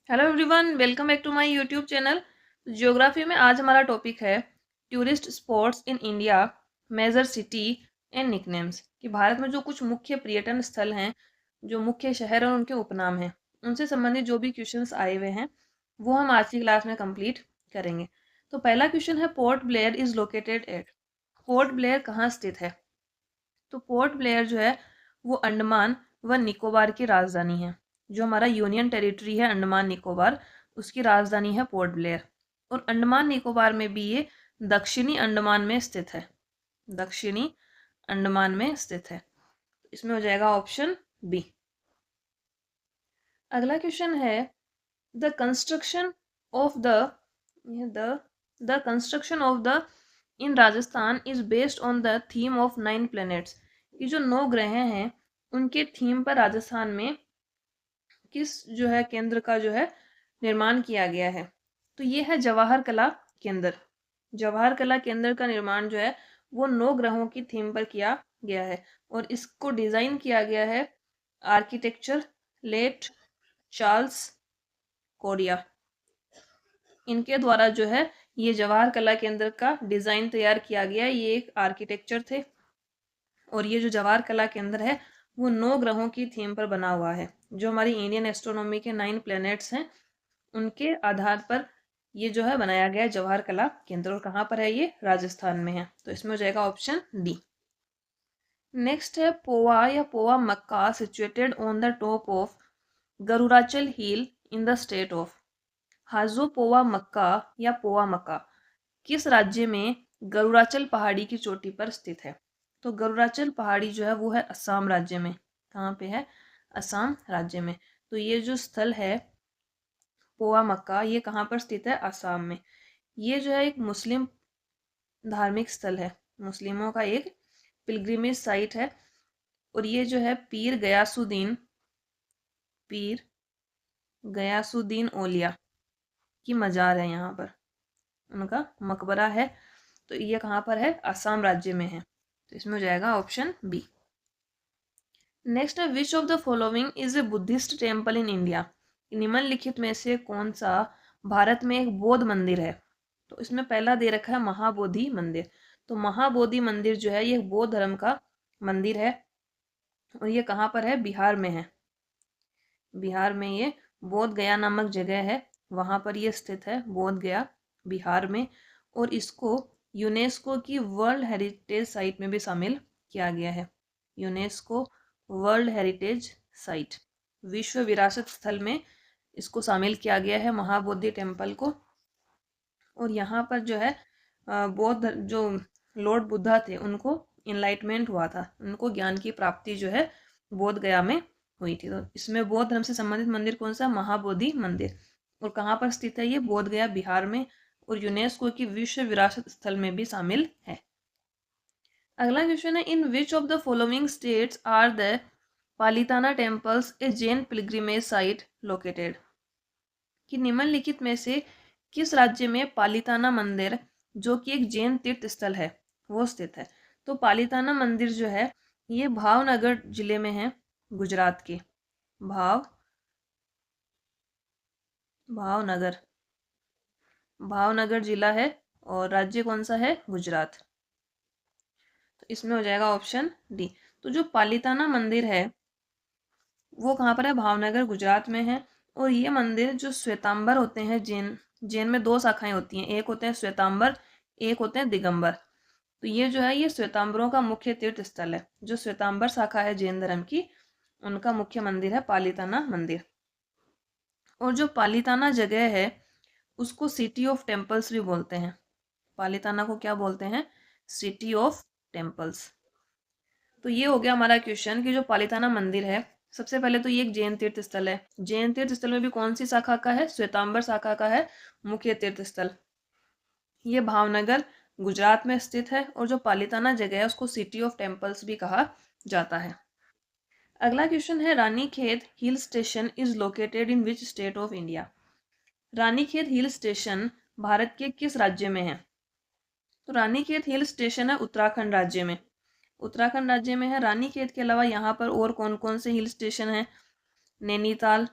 Hello everyone, welcome back to my YouTube channel. Geography में आज हमारा टॉपिक है tourist spots in India, major city and nicknames. कि भारत में जो कुछ मुख्य पर्यटन स्थल हैं, जो मुख्य शहर और उनके उपनाम हैं, उनसे संबंधित जो भी क्वेश्चंस आए हुए हैं वो हम आज की क्लास में कंप्लीट करेंगे। तो पहला क्वेश्चन है, port Blair is located at. Port Blair कहाँ स्थित है? तो पोर्ट ब्लेयर जो है वो अंडमान व निकोबार की राजधानी है। जो हमारा यूनियन टेरिटरी है अंडमान निकोबार, उसकी राजधानी है पोर्ट ब्लेयर। और अंडमान निकोबार में भी ये दक्षिणी अंडमान में स्थित है। दक्षिणी अंडमान में स्थित है। इसमें हो जाएगा ऑप्शन बी। अगला क्वेश्चन है, the construction of the the construction of the in Rajasthan is based on the theme of 9 planets. ये जो 9 ग्रह हैं उनके थीम पर राजस्थान में किस जो है केंद्र का जो है निर्माण किया गया है? तो ये है जवाहर कला केंद्र। जवाहर कला केंद्र का निर्माण जो है वो 9 ग्रहों की थीम पर किया गया है। और इसको डिजाइन किया गया है आर्किटेक्चर लेट चार्ल्स कोरिया। इनके द्वारा जो है ये जवाहर कला केंद्र का डिजाइन तैयार किया गया है। ये एक आर्किटेक्चर थे और ये जो जवाहर कला केंद्र है वो 9 ग्रहों की थीम पर बना हुआ है। जो हमारी इंडियन एस्ट्रोनॉमी के 9 प्लैनेट्स हैं उनके आधार पर ये जो है बनाया गया है जवाहर कला केंद्र। और कहाँ पर है ये? राजस्थान में है। तो इसमें हो जाएगा ऑप्शन डी। नेक्स्ट है, पोवा या Poa Mecca situated on the top of Garurachal hill in the state of. Hajo Poa Mecca या पोवा मक्का किस राज्य में गरुड़ाचल पहाड़ी की चोटी पर स्थित है? तो गरुड़ाचल पहाड़ी जो है वो है असम राज्य में। कहाँ पे है? असम राज्य में। तो ये जो स्थल है पोवा मक्का, ये कहाँ पर स्थित है? असम में। ये जो है एक मुस्लिम धार्मिक स्थल है, मुस्लिमों का एक पिलग्रिमेज साइट है। और ये जो है पीर गयासुद्दीन ओलिया की मजार है यहाँ पर, उनका मकबरा है। तो ये कहाँ पर है? असम राज्य में है। तो इसमें हो जाएगा ऑप्शन बी। नेक्स्ट है, which of the following is a Buddhist temple in India. निम्नलिखित में से कौन सा भारत में एक बौद्ध मंदिर है? तो इसमें पहला दे रखा है महाबोधि मंदिर। तो महाबोधि मंदिर जो है ये बौद्ध धर्म का मंदिर है और ये कहाँ पर है? बिहार में है। बिहार में ये बोध गया नामक जगह है, वहाँ पर ये स्थित है, बोध गया बिहार में। और इसको यूनेस्को की वर्ल्ड हेरिटेज साइट में भी शामिल किया गया है। यूनेस्को वर्ल्ड हेरिटेज साइट, विश्व विरासत स्थल में इसको शामिल किया गया है महाबोधि टेम्पल को। और यहाँ पर जो है बौद्ध जो लॉर्ड बुद्धा थे उनको इनलाइटमेंट हुआ था, उनको ज्ञान की प्राप्ति जो है बोध गया में हुई थी। तो इसमें बौद्ध धर्म से संबंधित मंदिर कौन सा? महाबोधि मंदिर। और कहाँ पर स्थित है ये? बोध गया बिहार में। और यूनेस्को की विश्व विरासत स्थल में भी शामिल है। अगला क्वेश्चन है, in which of the following states are the Palitana temples a Jain pilgrimage site located. कि निम्नलिखित में से किस राज्य में पालिताना मंदिर, जो कि एक जैन तीर्थ स्थल है, वो स्थित है? तो पालिताना मंदिर जो है ये भावनगर जिले में है, गुजरात के। भावनगर भावनगर जिला है और राज्य कौन सा है? गुजरात। तो इसमें हो जाएगा ऑप्शन डी। तो जो पालिताना मंदिर है वो कहाँ पर है? भावनगर गुजरात में है। और ये मंदिर जो श्वेतांबर होते हैं, जैन में 2 शाखाएं होती हैं, एक होते हैं श्वेतांबर, एक होते हैं दिगंबर। तो ये जो है ये श्वेतांबरों का मुख्य तीर्थ स्थल है। जो श्वेतांबर शाखा है जैन धर्म की, उनका मुख्य मंदिर है पालिताना मंदिर। और जो पालिताना जगह है उसको सिटी ऑफ टेम्पल्स भी बोलते हैं। पालिताना को क्या बोलते हैं? City of temples. तो ये हो गया हमारा क्वेश्चन कि जो पालिताना मंदिर है, सबसे पहले तो ये एक जैन तीर्थ स्थल है। जैन तीर्थ स्थल में भी कौन सी शाखा का है? श्वेतांबर शाखा का है मुख्य तीर्थ स्थल। ये भावनगर गुजरात में स्थित है। और जो पालिताना जगह है उसको सिटी ऑफ टेम्पल्स भी कहा जाता है। अगला क्वेश्चन है, रानीखेत हिल station is located in which state of India. Ranikhet hill station Bharat के किस राज्य में है? तो रानीखेत हिल स्टेशन है उत्तराखंड राज्य में। उत्तराखंड राज्य में है। रानीखेत के अलावा यहाँ पर और कौन कौन से हिल स्टेशन हैं? नैनीताल,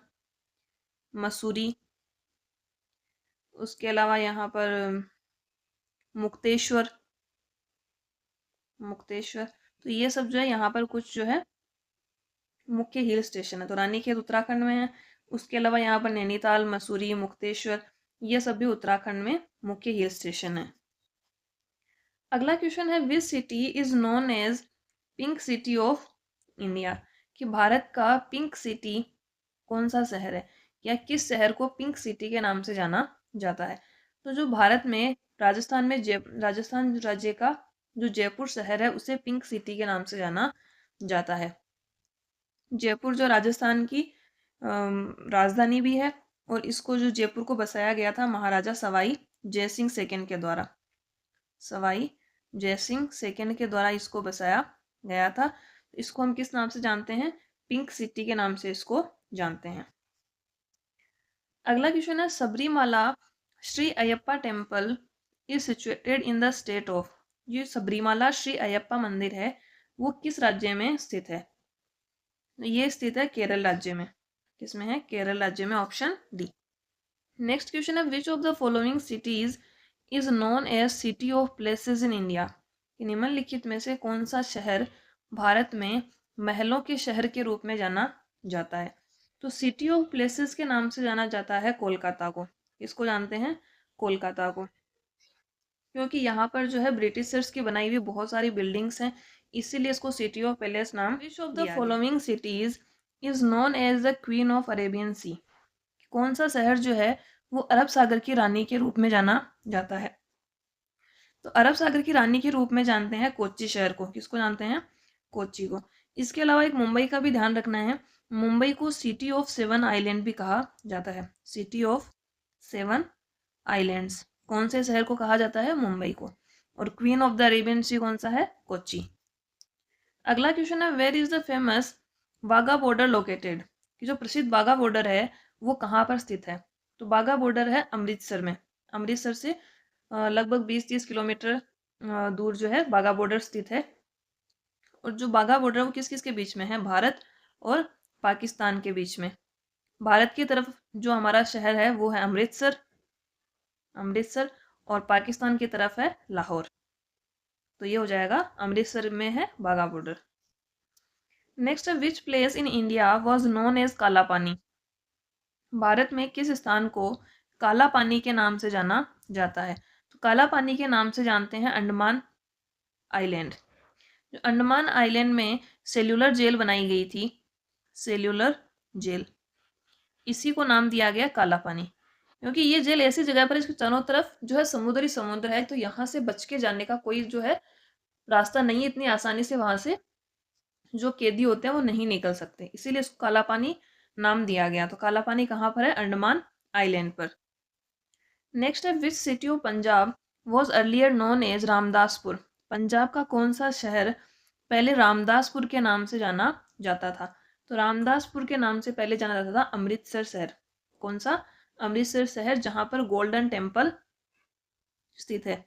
मसूरी, उसके अलावा यहाँ पर मुक्तेश्वर, तो ये सब जो है यहाँ पर कुछ जो है मुख्य हिल स्टेशन है। तो रानीखेत उत्तराखंड में है, उसके अलावा यहाँ पर नैनीताल, मसूरी, मुक्तेश्वर, ये सब भी उत्तराखंड में मुख्य हिल स्टेशन है। अगला क्वेश्चन है, which city is known as pink city of India, कि भारत का पिंक सिटी कौन सा शहर है, या किस शहर को पिंक सिटी के नाम से जाना जाता है। तो जो भारत में राजस्थान राज्य का जो जयपुर शहर है उसे पिंक सिटी के नाम से जाना जाता है। जयपुर जो राजस्थान की राजधानी भी है, और इसको जो जयपुर को बसाया गया था महाराजा सवाई जयसिंह सेकंड के द्वारा, सवाई जयसिंह सेकंड के द्वारा इसको बसाया गया था। इसको हम किस नाम से जानते हैं, पिंक सिटी के नाम से इसको जानते हैं। अगला क्वेश्चन है, Sabarimala Shri Ayyappa temple is situated in the state of, ये सबरीमाला श्री अयप्पा मंदिर है वो किस राज्य में स्थित है। ये स्थित है केरल राज्य में। किसमें है, केरल राज्य में, ऑप्शन डी। नेक्स्ट क्वेश्चन है, which of the following cities is known as city of places in India, निम्नलिखित में से कौन सा शहर भारत में महलों के शहर के रूप में जाना जाता है। तो सिटी ऑफ प्लेसेस के नाम से जाना जाता है कोलकाता को। इसको जानते हैं, कोलकाता को, क्योंकि यहाँ पर जो है ब्रिटिशर्स की बनाई हुई बहुत सारी बिल्डिंग्स हैं, इसीलिए इसको सिटी ऑफ पैलेस नाम। Which of the following cities is known as the queen of Arabian sea, कौन सा शहर जो है वो अरब सागर की रानी के रूप में जाना जाता है। तो अरब सागर की रानी के रूप में जानते हैं कोच्चि शहर को। किसको जानते हैं, कोच्चि को। इसके अलावा एक मुंबई का भी ध्यान रखना है, मुंबई को सिटी ऑफ 7 आइलैंड भी कहा जाता है, सिटी ऑफ 7 आइलैंड्स। कौन से शहर को कहा जाता है, मुंबई को। और queen of the Arabian sea कौन सा है, कोच्चि। अगला क्वेश्चन है, where is the famous Wagah border located, कि जो प्रसिद्ध वाघा बॉर्डर है वो कहाँ पर स्थित है। तो वाघा बॉर्डर है अमृतसर में, अमृतसर से लगभग 20-30 किलोमीटर दूर जो है वाघा बॉर्डर स्थित है। और जो वाघा बॉर्डर वो किस किस के बीच में है, भारत और पाकिस्तान के बीच में। भारत की तरफ जो हमारा शहर है वो है अमृतसर, और पाकिस्तान की तरफ है लाहौर। तो ये हो जाएगा, अमृतसर में है Wagah border. Next, which place in India was known as Kala Pani, Bharat में किस स्थान को काला पानी के नाम से जाना जाता है। तो काला पानी के नाम से जानते हैं अंडमान आइलैंड। जो अंडमान आइलैंड में सेल्यूलर जेल बनाई गई थी, सेल्यूलर जेल, इसी को नाम दिया गया काला पानी, क्योंकि ये जेल ऐसी जगह पर इसके चारों तरफ जो है समुद्र है, तो यहाँ से बच के जाने का कोई जो है रास्ता नहीं है, इतनी आसानी से वहां से जो कैदी होते हैं वो नहीं निकल सकते, इसीलिए इसको काला पानी नाम दिया गया। तो काला पानी कहाँ पर है, अंडमान आइलैंड पर। नेक्स्ट है, which city of Punjab was earlier known as Ramdaspur, Punjab का कौन सा शहर पहले रामदासपुर के नाम से जाना जाता था। तो रामदासपुर के नाम से पहले जाना जाता था अमृतसर शहर। कौन सा, अमृतसर शहर, जहां पर गोल्डन टेम्पल स्थित है।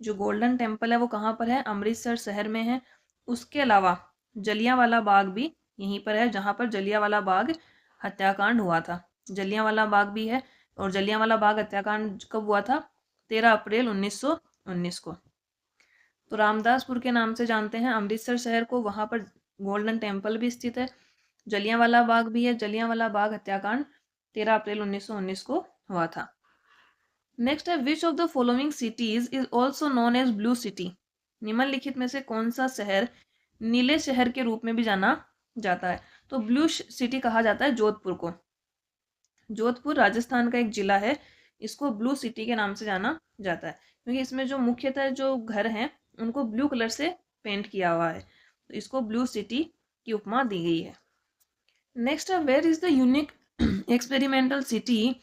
जो गोल्डन टेम्पल है वो कहाँ पर है, अमृतसर शहर में है। उसके अलावा जलियांवाला बाग भी यहीं पर है, जहां पर जलियांवाला बाग हत्याकांड हुआ था, जलियांवाला बाग भी है। और जलियांवाला बाग हत्याकांड कब हुआ था, 13 अप्रैल 1919 को। तो रामदासपुर के नाम से जानते हैं अमृतसर शहर को, वहां पर गोल्डन टेम्पल भी स्थित है, जलियांवाला बाग भी है। जलियांवाला बाग हत्याकांड 13 अप्रैल 1919 को हुआ था। नेक्स्ट है, which of the following cities is also known as blue city, निम्नलिखित में से कौन सा शहर नीले शहर के रूप में भी जाना जाता है। तो ब्लू सिटी कहा जाता है जोधपुर को। जोधपुर राजस्थान का एक जिला है, इसको ब्लू सिटी के नाम से जाना जाता है, क्योंकि इसमें जो मुख्यतः जो घर हैं उनको ब्लू कलर से पेंट किया हुआ है, तो इसको ब्लू सिटी की उपमा दी गई है। नेक्स्ट है, where is the unique experimental city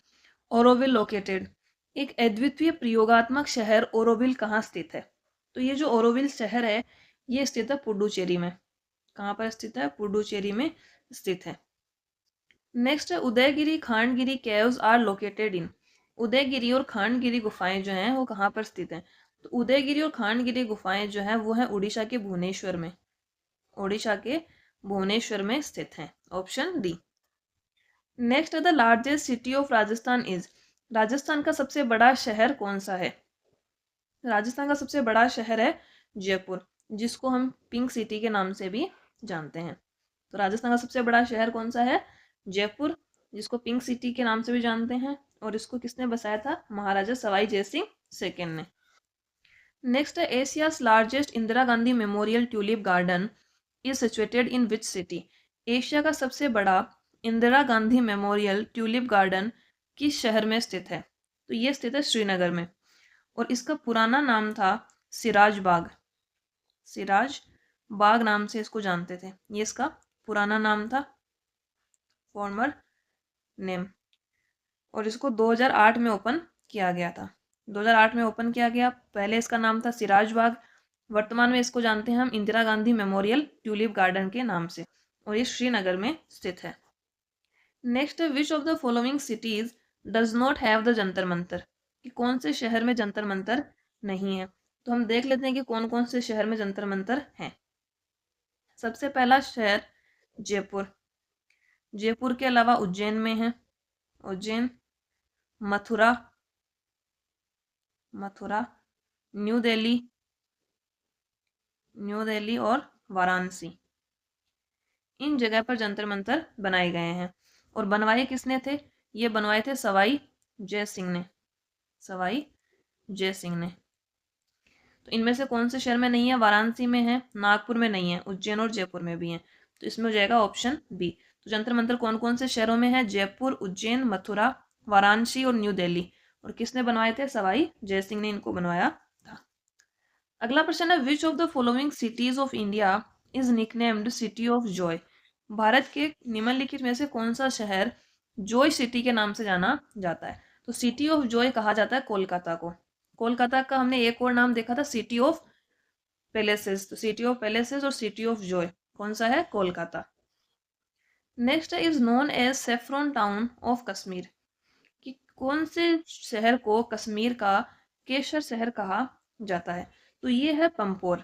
Auroville located, एक अद्वितीय प्रयोगात्मक शहर ओरोविल कहाँ स्थित है। तो ये जो ओरोविल शहर है ये स्थित है पुडुचेरी में। कहाँ पर स्थित है, पुडुचेरी में स्थित है। नेक्स्ट है, Udayagiri Khandagiri caves are located in, Udayagiri और खांडगिरी गुफाएं जो हैं वो कहाँ पर स्थित हैं। तो उदयगिरी और खांडगिरी गुफाएं जो हैं वो हैं उड़ीसा के भुवनेश्वर में, उड़ीसा के भुवनेश्वर में स्थित हैं, option D. Next the largest city of Rajasthan is, Rajasthan का सबसे बड़ा शहर कौन सा है? राजस्थान का सबसे बड़ा शहर है जयपुर, जिसको हम पिंक सिटी के नाम से भी जानते हैं। तो राजस्थान का सबसे बड़ा शहर कौन सा है? जयपुर, जिसको पिंक सिटी के नाम से भी जानते हैं। और इसको किसने बसाया था? महाराजा सवाई जयसिंह सेकेंड ने। नेक्स्ट है Asia's largest Indira Gandhi memorial tulip garden is situated in which city? Asia का सबसे बड़ा Indira Gandhi memorial tulip garden किस शहर में स्थित है? तो ये स्थित है श्रीनगर में। और इसका पुराना नाम था सिराज बाग। सिराज बाग नाम से इसको जानते थे। ये इसका पुराना नाम था, फॉर्मर नेम। और इसको 2008 में ओपन किया गया था। 2008 में ओपन किया गया। पहले इसका नाम था सिराज बाग। वर्तमान में इसको जानते हैं हम Indira Gandhi memorial tulip garden के नाम से। और ये श्रीनगर में स्थित है। Next, which of the following cities does not have the Jantar Mantar? कि कौन से शहर में जंतर मंतर नहीं है? तो हम देख लेते हैं कि कौन कौन से शहर में जंतर मंतर हैं। सबसे पहला शहर जयपुर। जयपुर के अलावा उज्जैन में है, उज्जैन, मथुरा, मथुरा, न्यू दिल्ली, न्यू दिल्ली और वाराणसी। इन जगह पर जंतर मंतर बनाए गए हैं। और बनवाए किसने थे? ये बनवाए थे सवाई जय सिंह ने। सवाई जय सिंह ने। तो इनमें से कौन से शहर में नहीं है? वाराणसी में है, नागपुर में नहीं है, उज्जैन और जयपुर में भी है। तो इसमें हो जाएगा ऑप्शन बी। तो जंतर मंतर कौन कौन से शहरों में है? जयपुर, उज्जैन, मथुरा, वाराणसी और न्यू दिल्ली। और किसने बनवाए थे? सवाई जय सिंह ने इनको बनवाया था। अगला प्रश्न है, which of the following cities of India is nicknamed city of joy? Bharat के निम्नलिखित में से कौन सा शहर जॉय सिटी के नाम से जाना जाता है? तो सिटी ऑफ जॉय कहा जाता है कोलकाता को। कोलकाता का हमने एक और नाम देखा था, सिटी ऑफ पैलेसेस। तो सिटी ऑफ पैलेसेस और सिटी ऑफ जॉय कौन सा है? Kolkata. Next is known as saffron town of Kashmir. कि कौन से शहर को कश्मीर का केसर शहर कहा जाता है? तो ये है पंपोर।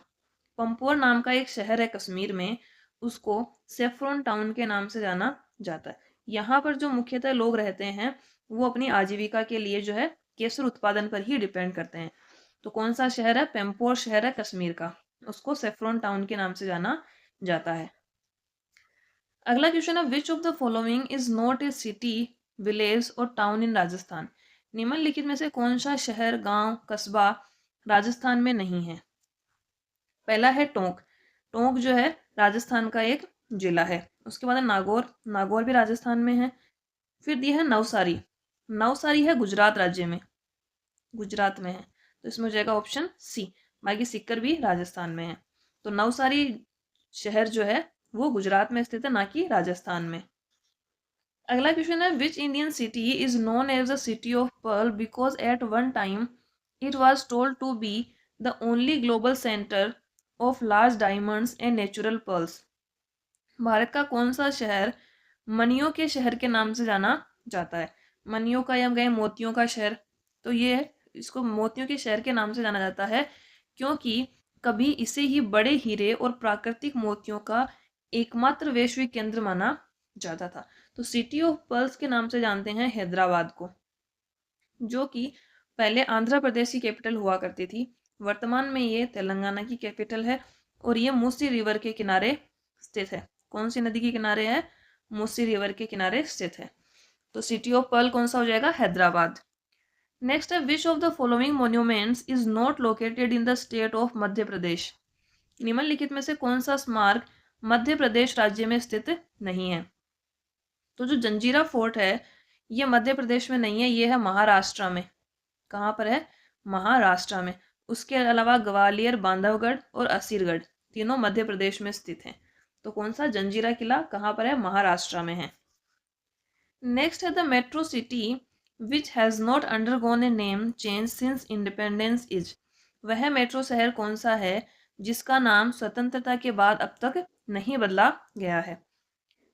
पंपोर नाम का एक शहर है कश्मीर में, उसको सेफ्रॉन टाउन के नाम से जाना जाता है। यहाँ पर जो मुख्यतः लोग रहते हैं वो अपनी आजीविका के लिए जो है केसर उत्पादन पर ही डिपेंड करते हैं। तो कौन सा शहर है? पेम्पोर शहर है कश्मीर का, उसको सेफ्रॉन टाउन के नाम से जाना जाता है। अगला क्वेश्चन है, which of the following is not a city, village और टाउन इन राजस्थान? निम्नलिखित में से कौन सा शहर, गांव, कस्बा राजस्थान में नहीं है? पहला है टोंक। टोंक जो है राजस्थान का एक जिला है। उसके बाद है नागौर। नागौर भी राजस्थान में है। फिर दिया है नवसारी। नवसारी है गुजरात राज्य में, गुजरात में है। तो इसमें हो जाएगा ऑप्शन सी। बाकी सीकर भी राजस्थान में है। तो नवसारी शहर जो है वो गुजरात में स्थित है, ना कि राजस्थान में। अगला क्वेश्चन है, which Indian city is known as the city of pearl because at one time it was told to be the only global centre of large diamonds and natural pearls? Bharat का कौन सा शहर मनियों के शहर के नाम से जाना जाता है? मनियों का या गए मोतियों का शहर। तो ये इसको मोतियों के शहर के नाम से जाना जाता है क्योंकि कभी इसे ही बड़े हीरे और प्राकृतिक मोतियों का एकमात्र वैश्विक केंद्र माना जाता था। तो सिटी ऑफ पर्ल्स के नाम से जानते हैं हैदराबाद को, जो कि पहले आंध्र प्रदेश की कैपिटल हुआ करती थी। वर्तमान में ये तेलंगाना की कैपिटल है और ये मूसी रिवर के किनारे स्थित है। कौन सी नदी के किनारे है? मूसी रिवर के किनारे स्थित है। तो सिटी ऑफ पर्ल कौन सा हो जाएगा? हैदराबाद। नेक्स्ट है, which of the following monuments is not located in the state of Madhya Pradesh? निम्नलिखित में से कौन सा स्मारक मध्य प्रदेश राज्य में स्थित नहीं है? तो जो जंजीरा फोर्ट है ये मध्य प्रदेश में नहीं है, ये है महाराष्ट्र में। कहाँ पर है? महाराष्ट्र में। उसके अलावा ग्वालियर, बांधवगढ़ और असीरगढ़ तीनों मध्य प्रदेश में स्थित हैं। तो कौन सा? जंजीरा किला कहाँ पर है? महाराष्ट्र में है। नेक्स्ट है, the metro city which has not undergone a name change since independence is? वह मेट्रो शहर कौन सा है जिसका नाम स्वतंत्रता के बाद अब तक नहीं बदला गया है?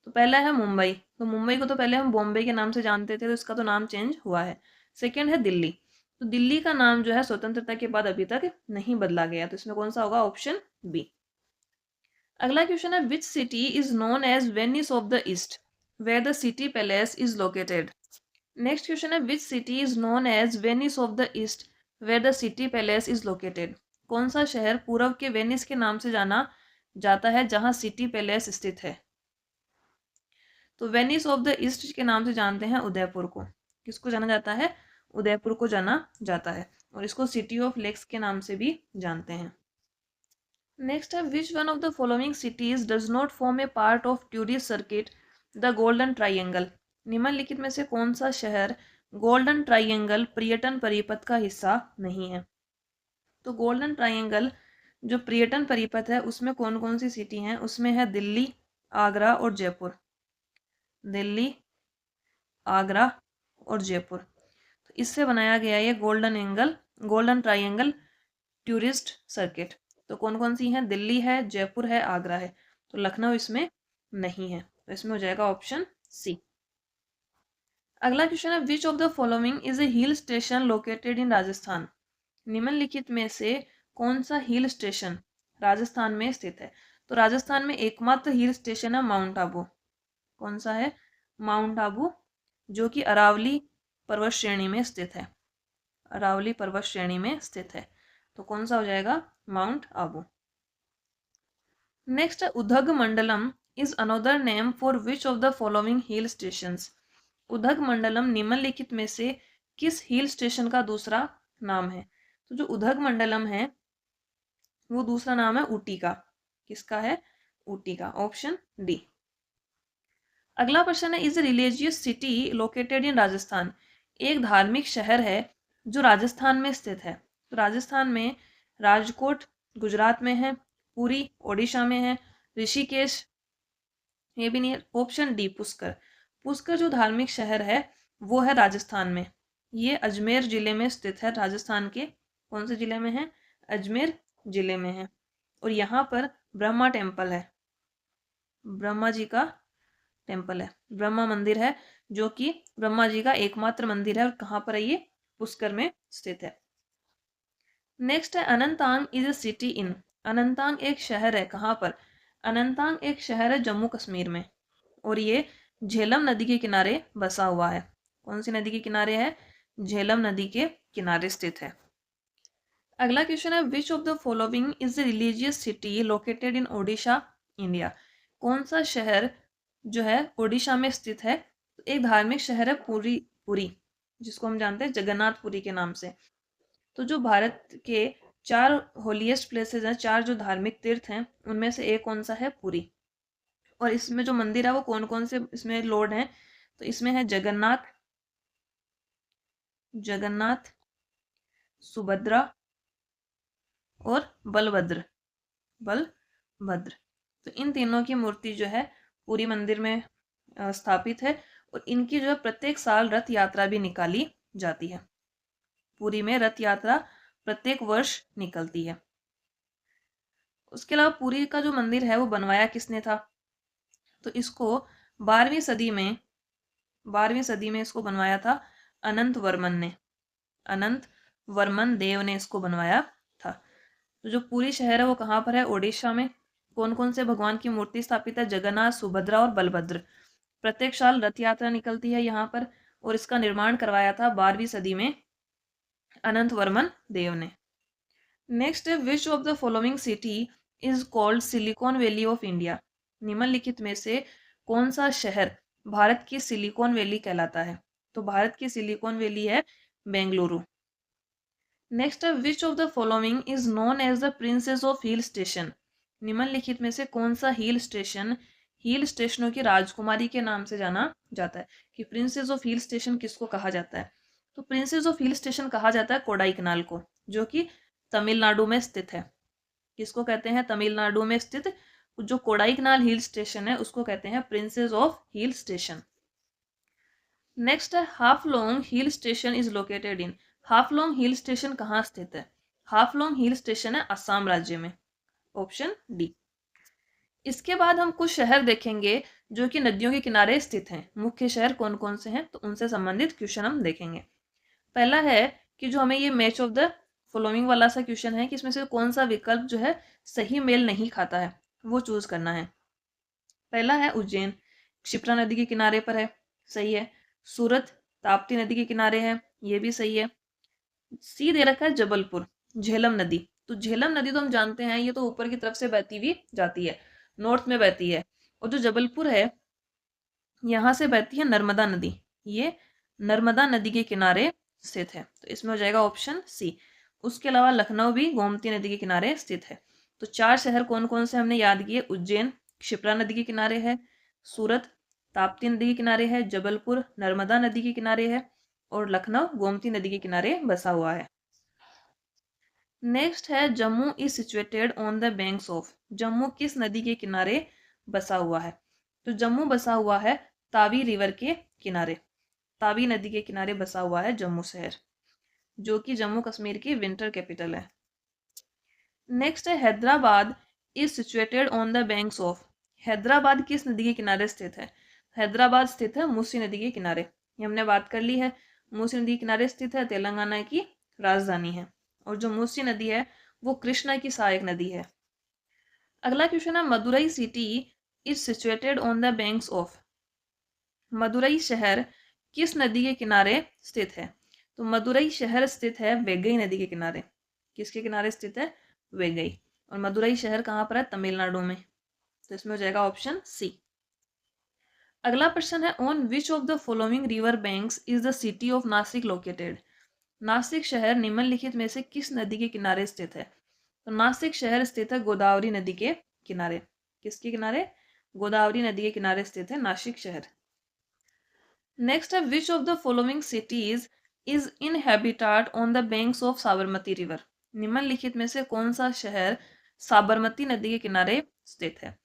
तो पहला है मुंबई। तो मुंबई को तो पहले हम बॉम्बे के नाम से जानते थे, तो इसका तो नाम चेंज हुआ है। सेकेंड है दिल्ली। तो दिल्ली का नाम जो है स्वतंत्रता के बाद अभी तक नहीं बदला गया। तो इसमें कौन सा होगा? Option B. अगला क्वेश्चन है, which city is known as Venice of the east? where the city palace is located. Next question है which city is known as Venice of the east where the city palace is located. कौन सा शहर पूर्व के Venice के नाम से जाना जाता है जहां सिटी पैलेस स्थित है। तो वेनिस ऑफ द ईस्ट के नाम से जानते हैं उदयपुर को। किसको जाना जाता है? उदयपुर को जाना जाता है और इसको सिटी ऑफ लेक्स के नाम से भी जानते हैं। नेक्स्ट है which one of the following cities does not form A part of tourist circuit the golden triangle. निम्नलिखित में से कौन सा शहर गोल्डन ट्राइंगल पर्यटन परिपथ का हिस्सा नहीं है। तो गोल्डन ट्राइंगल जो पर्यटन परिपथ है उसमें कौन कौन सी सिटी हैं? उसमें है दिल्ली, आगरा और जयपुर। दिल्ली, आगरा और जयपुर। तो इससे बनाया गया ये गोल्डन ट्राइंगल टूरिस्ट सर्किट। तो कौन कौन सी हैं? दिल्ली है, जयपुर है, आगरा है। तो लखनऊ इसमें नहीं है, तो इसमें हो जाएगा ऑप्शन सी। अगला क्वेश्चन है which of the following is A hill station located in Rajasthan. निम्नलिखित में से कौन सा हिल स्टेशन राजस्थान में स्थित है। तो राजस्थान में एकमात्र हिल स्टेशन है माउंट आबू। कौन सा है? माउंट आबू, जो कि अरावली पर्वत श्रेणी में स्थित है। अरावली पर्वत श्रेणी में स्थित है। तो कौन सा हो जाएगा? Mount Abu. Next, Udhagamandalam is another name for which of the following hill stations. Udhagamandalam निम्नलिखित में से किस हिल स्टेशन का दूसरा नाम है। तो जो उधग मंडलम है वो दूसरा नाम है ऊटी का। किसका है? ऊटी का। Option D. अगला प्रश्न है is a religious city located in Rajasthan. एक धार्मिक शहर है जो राजस्थान में स्थित है। तो राजस्थान में राजकोट गुजरात में है, पुरी ओडिशा में है, ऋषिकेश ये भी नहीं है। Option D Pushkar. पुष्कर जो धार्मिक शहर है वो है राजस्थान में। ये अजमेर जिले में स्थित है। राजस्थान के कौन से जिले में है? अजमेर जिले में है। और यहाँ पर ब्रह्मा टेम्पल है, ब्रह्मा जी का टेम्पल है, ब्रह्मा मंदिर है, जो कि ब्रह्मा जी का एकमात्र मंदिर है। और कहाँ पर है ये? पुष्कर में स्थित है। नेक्स्ट है Anantnag is a city in. Anantnag एक शहर है, कहाँ पर? अनंतांग एक शहर है जम्मू कश्मीर में और ये झेलम नदी के किनारे बसा हुआ है। कौन सी नदी के किनारे है? झेलम नदी के किनारे स्थित है। अगला क्वेश्चन है which of the following is the religious city located in Odisha India. कौन सा शहर जो है ओडिशा में स्थित है? एक धार्मिक शहर है पुरी, जिसको हम जानते हैं जगन्नाथपुरी के नाम से। तो जो भारत के 4 होलीएस्ट प्लेसेस हैं, 4 जो धार्मिक तीर्थ हैं, उनमें से एक कौन सा है? पुरी। और इसमें जो मंदिर है वो कौन कौन से इसमें लॉर्ड हैं? तो इसमें है जगन्नाथ, सुभद्रा और बलभद्र। तो इन तीनों की मूर्ति जो है पूरी मंदिर में स्थापित है और इनकी जो है प्रत्येक साल रथ यात्रा भी निकाली जाती है। पूरी में रथ यात्रा प्रत्येक वर्ष निकलती है। उसके अलावा पूरी का जो मंदिर है वो बनवाया किसने था? तो इसको 12वीं सदी में इसको बनवाया था अनंत वर्मन देव ने इसको बनवाया था। तो जो पूरी शहर है वो कहाँ पर है? ओडिशा में। कौन कौन से भगवान की मूर्ति स्थापित है? जगन्नाथ, सुभद्रा और बलभद्र। प्रत्येक साल रथ यात्रा निकलती है यहाँ पर और इसका निर्माण करवाया था 12वीं सदी में अनंत वर्मन देव ने। नेक्स्ट है which of the following city is called silicon valley of India. निम्नलिखित में से कौन सा शहर भारत की सिलिकॉन वैली कहलाता है? तो भारत की सिलिकॉन वैली है बेंगलुरु। नेक्स्ट है which of the following is known as the princess of hill station. निम्नलिखित में से कौन सा हिल स्टेशनों की राजकुमारी के नाम से जाना जाता है? कि प्रिंसेस ऑफ हिल स्टेशन किसको कहा जाता है? तो प्रिंसेस ऑफ हिल स्टेशन कहा जाता है कोडाईकनाल को, जो कि तमिलनाडु में स्थित है। किसको कहते हैं? तमिलनाडु में स्थित जो कोडाईकनाल हिल स्टेशन है उसको कहते हैं princess of hill station. Next है Haflong hill station is located in. Haflong hill station कहाँ स्थित है? हाफलोंग हिल स्टेशन है असम राज्य में। Option D. इसके बाद हम कुछ शहर देखेंगे जो कि नदियों के किनारे स्थित हैं। मुख्य शहर कौन कौन से हैं तो उनसे संबंधित क्वेश्चन हम देखेंगे। पहला है कि जो हमें ये मैच ऑफ द फॉलोइंग वाला सा क्वेश्चन है कि इसमें से कौन सा विकल्प जो है सही मेल नहीं खाता है, वो चूज करना है। पहला है उज्जैन। क्षिप्रा नदी के किनारे पर है, सही है। सूरत ताप्ती नदी के किनारे है, ये भी सही है। सी दे रखा है जबलपुर, झेलम नदी। तो झेलम नदी तो हम जानते हैं ये तो ऊपर की तरफ से बहती हुई जाती है, नॉर्थ में बहती है। और जो जबलपुर है यहाँ से बहती है नर्मदा नदी, ये नर्मदा नदी के किनारे स्थित है, तो इसमें हो जाएगा ऑप्शन सी। उसके अलावा लखनऊ भी गोमती नदी के किनारे स्थित है। तो 4 शहर कौन कौन से हमने याद किए, उज्जैन क्षिप्रा नदी के किनारे है, सूरत ताप्ती नदी के किनारे है, जबलपुर नर्मदा नदी के किनारे है, और लखनऊ गोमती नदी के किनारे बसा हुआ है। नेक्स्ट है Jammu is situated on the banks of. Jammu किस नदी के किनारे बसा हुआ है? तो जम्मू बसा हुआ है तावी रिवर के किनारे, तावी नदी के किनारे बसा हुआ है जम्मू शहर, जो कि जम्मू कश्मीर की विंटर कैपिटल है। नेक्स्ट है Hyderabad is situated on the banks of. Hyderabad किस नदी के किनारे स्थित है? हैदराबाद स्थित है मूसी नदी के किनारे, ये हमने बात कर ली है। मूसी नदी के किनारे स्थित है, तेलंगाना की राजधानी है। और जो मूसी नदी है वो कृष्णा की सहायक नदी है। अगला क्वेश्चन है Madurai city is situated on the banks of. Madurai शहर किस नदी के किनारे स्थित है? तो मदुरई शहर स्थित है वेगई नदी के किनारे। किसके किनारे स्थित है? वेगई। और मदुरई शहर कहाँ पर है? तमिलनाडु में। तो इसमें हो जाएगा ऑप्शन सी। अगला प्रश्न है on which of the following river banks is the city of Nashik located. Nashik शहर निम्नलिखित में से किस नदी के किनारे स्थित है? तो नासिक शहर स्थित है गोदावरी नदी के किनारे। किसके किनारे? गोदावरी नदी के किनारे स्थित है नासिक शहर। नेक्स्ट है which of the following cities is inhabited on the banks of Sabarmati river. निम्नलिखित में से कौन सा शहर साबरमती नदी के किनारे स्थित है?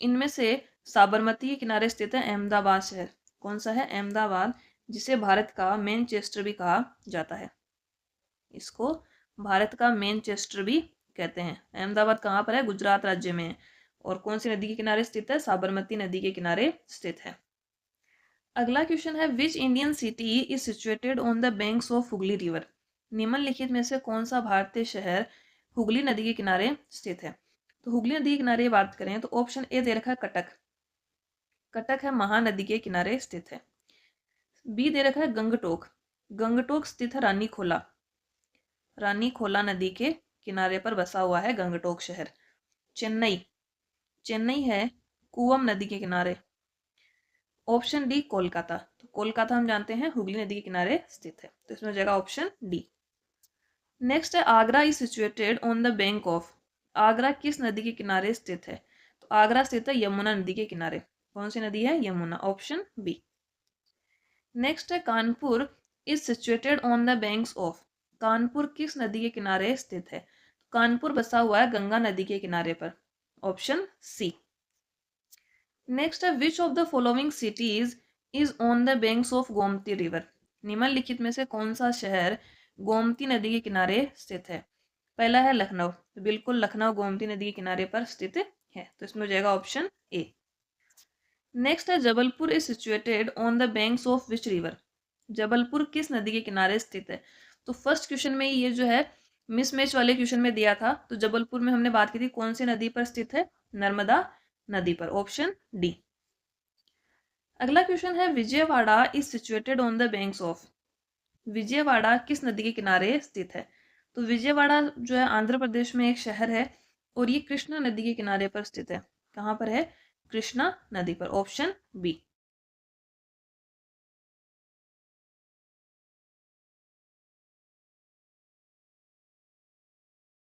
इनमें से साबरमती के किनारे स्थित है अहमदाबाद शहर। कौन सा है? अहमदाबाद, जिसे भारत का मैनचेस्टर भी कहा जाता है। इसको भारत का मैनचेस्टर भी कहते हैं। अहमदाबाद कहाँ पर है? गुजरात राज्य में है। और कौन सी नदी के किनारे स्थित है? साबरमती नदी के किनारे स्थित है। अगला क्वेश्चन है which Indian city is situated on the banks of Hooghly river. निम्नलिखित में से कौन सा भारतीय शहर हुगली नदी के किनारे स्थित है? तो हुगली नदी के किनारे बात करें तो ऑप्शन ए दे रखा है कटक। कटक है महानदी के किनारे स्थित है। बी दे रखा है गंगटोक। गंगटोक स्थित है रानीखोला। रानीखोला नदी के किनारे पर बसा हुआ है गंगटोक शहर। चेन्नई, चेन्नई है कुवम नदी के किनारे। Option D Kolkata. तो कोलकाता हम जानते हैं हुगली नदी के किनारे स्थित है, तो इसमें हो जाएगा ऑप्शन डी। नेक्स्ट है Agra is situated on the bank of. Agra किस नदी के किनारे स्थित है? तो आगरा स्थित है यमुना नदी के किनारे। कौन सी नदी है? Yamuna, option B. नेक्स्ट है Kanpur is situated on the banks of. Kanpur किस नदी के किनारे स्थित है? कानपुर बसा हुआ है गंगा नदी के किनारे पर, ऑप्शन सी। नेक्स्ट है which of the following cities is on the banks of Gomti river. निम्नलिखित में से कौन सा शहर गोमती नदी के किनारे स्थित है? पहला है लखनऊ, तो बिल्कुल लखनऊ गोमती नदी के किनारे पर स्थित है, तो इसमें हो जाएगा ऑप्शन ए। नेक्स्ट है Jabalpur is situated on the banks of which river. Jabalpur किस नदी के किनारे स्थित है? तो फर्स्ट क्वेश्चन में ये जो है मिसमैच वाले क्वेश्चन में दिया था, तो जबलपुर में हमने बात की थी कौन सी नदी पर स्थित है? नर्मदा नदी पर, ऑप्शन डी। अगला क्वेश्चन है Vijayawada is situated on the banks of. Vijayawada किस नदी के किनारे स्थित है? तो विजयवाड़ा जो है आंध्र प्रदेश में एक शहर है और ये कृष्णा नदी के किनारे पर स्थित है। कहाँ पर है? कृष्णा नदी पर, ऑप्शन बी।